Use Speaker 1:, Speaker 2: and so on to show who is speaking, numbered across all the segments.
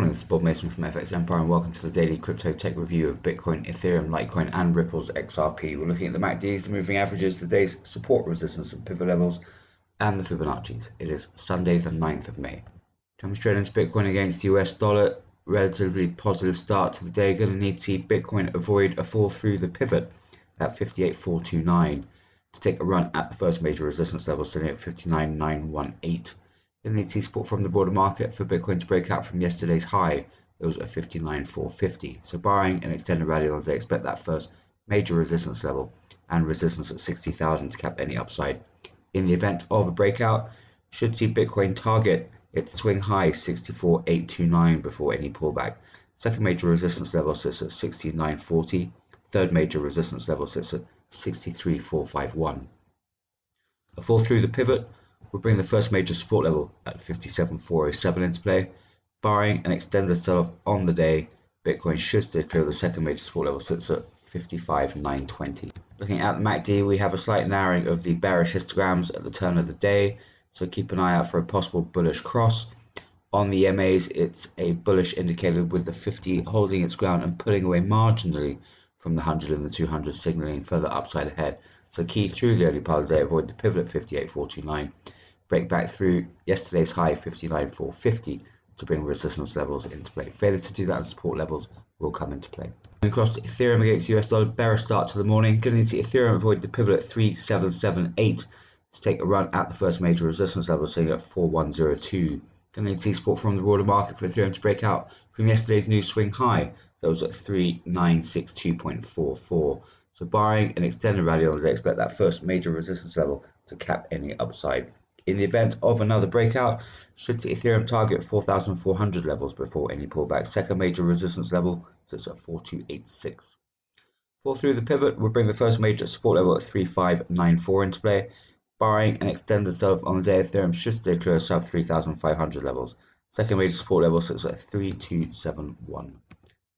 Speaker 1: morning, this is Bob Mason from FX Empire and welcome to the daily crypto tech review of Bitcoin, Ethereum, Litecoin and Ripple's XRP. We're looking at the MACDs, the moving averages, the day's support, resistance and pivot levels and the Fibonacci's. It is Sunday the 9th of May. Jumping straight into Bitcoin against the US dollar, relatively positive start to the day. Going to need to see Bitcoin avoid a fall through the pivot at 58,429 to take a run at the first major resistance level sitting at 59,918. Going to need to see support from the broader market for Bitcoin to break out from yesterday's high. It was at 59,450. So barring an extended rally on the day, expect that first major resistance level and resistance at 60,000 to cap any upside. In the event of a breakout, should see Bitcoin target its swing high 64,829 before any pullback. Second major resistance level sits at 6940. Third major resistance level sits at 63,451. A fall through the pivot will bring the first major support level at 57,407 into play. Barring an extended sell-off on the day, Bitcoin should stay clear of the second major support level sits at 55,920. Looking at the MACD, we have a slight narrowing of the bearish histograms at the turn of the day, so keep an eye out for a possible bullish cross. On the EMAs, it's a bullish indicator with the 50 holding its ground and pulling away marginally from the 100 and the 200, signaling further upside ahead. So key through the early part of the day, avoid the pivot at 58,429, break back through yesterday's high 59,450 to bring resistance levels into play. Failure to do that and support levels will come into play. Across to Ethereum against US dollar, bearish start to the morning. Going to need to see Ethereum avoid the pivot at 3778 to take a run at the first major resistance level, sitting at 4102. Going to need to see support from the broader market for Ethereum to break out from yesterday's new swing high. That was at 3962.44. So barring an extended rally on the day, expect that first major resistance level to cap any upside. In the event of another breakout, should see Ethereum target 4,400 levels before any pullback. Second major resistance level sits at 4286. Fall through the pivot will bring the first major support level at 3594 into play. Barring an extended sell-off on the day, Ethereum should stay clear of sub 3,500 levels. Second major support level sits at 3271.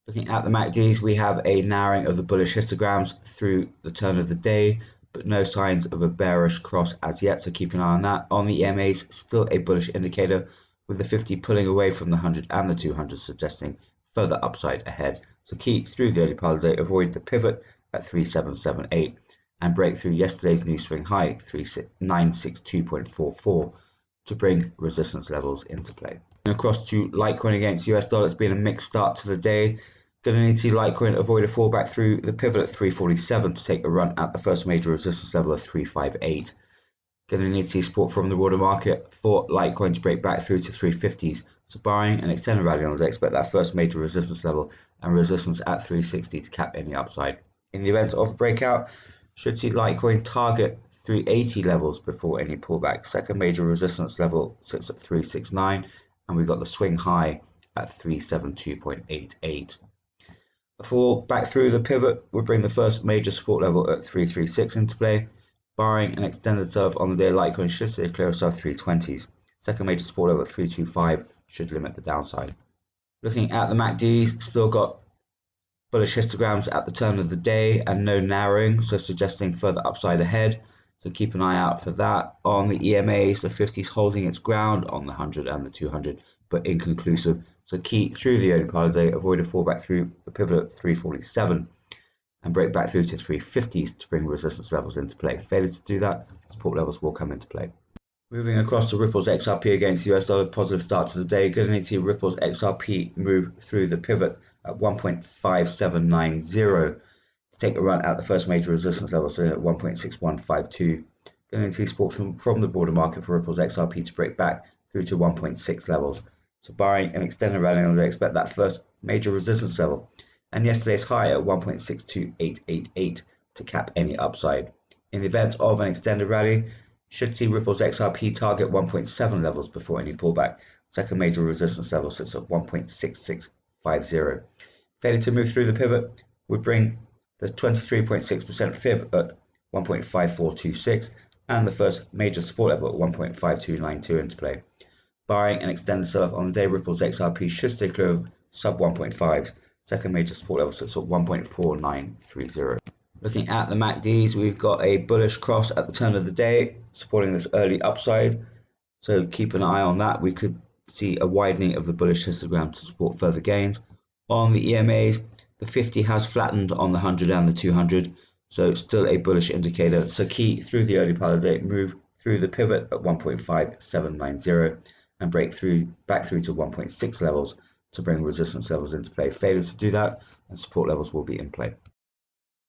Speaker 1: Looking at the MACDs, we have a narrowing of the bullish histograms through the turn of the day, but no signs of a bearish cross as yet, so keep an eye on that. On the EMAs, still a bullish indicator with the 50 pulling away from the 100 and the 200, suggesting further upside ahead. So keep through the early part of the day, avoid the pivot at 3778 and break through yesterday's new swing high 3962.44 to bring resistance levels into play. And across to Litecoin against US dollar, it's been a mixed start to the day. Going to need to see Litecoin avoid a fallback through the pivot at 347 to take a run at the first major resistance level of 358. Going to need to see support from the broader market for Litecoin to break back through to 350s. So barring an extended rally on the day, expect that first major resistance level and resistance at 360 to cap any upside. In the event of a breakout, should see Litecoin target 380 levels before any pullback. Second major resistance level sits at 369 and we've got the swing high at 372.88. A fall back through the pivot would bring the first major support level at 336 into play. Barring an extended sell-off on the day, Litecoin should stay clear of sub 320s. Second major support level at 325 should limit the downside. Looking at the MACDs, still got bullish histograms at the turn of the day and no narrowing, so suggesting further upside ahead. So keep an eye out for that. On the EMAs, the 50s holding its ground on the 100 and the 200, but inconclusive. So keep through the early part of the day, avoid a fallback through the pivot at 347 and break back through to 350s to bring resistance levels into play. Failure to do that, support levels will come into play. Moving across to Ripple's XRP against the US dollar, positive start to the day. Going to need to see Ripple's XRP move through the pivot at 1.5790 to take a run at the first major resistance level, so at 1.6152. Going to see support from the broader market for Ripple's XRP to break back through to 1.6 levels. So barring an extended rally on the day, expect that first major resistance level and yesterday's high at 1.62888 to cap any upside. In the event of an extended rally, should see Ripple's XRP target 1.7 levels before any pullback. Second major resistance level sits at 1.6650. Failure to move through the pivot would bring the 23.6% fib at 1.5426 and the first major support level at 1.5292 into play. Barring an extended sell-off on the day, Ripple's XRP should stay clear of sub 1.5s. Second major support level sits at 1.4930. Looking at the MACDs, we've got a bullish cross at the turn of the day, supporting this early upside. So keep an eye on that. We could see a widening of the bullish histogram to support further gains. On the EMAs, the 50 has flattened on the 100 and the 200, so still a bullish indicator. So key through the early part of the day, move through the pivot at 1.5790 and break through back through to 1.6 levels to bring resistance levels into play. Failures to do that, and support levels will be in play.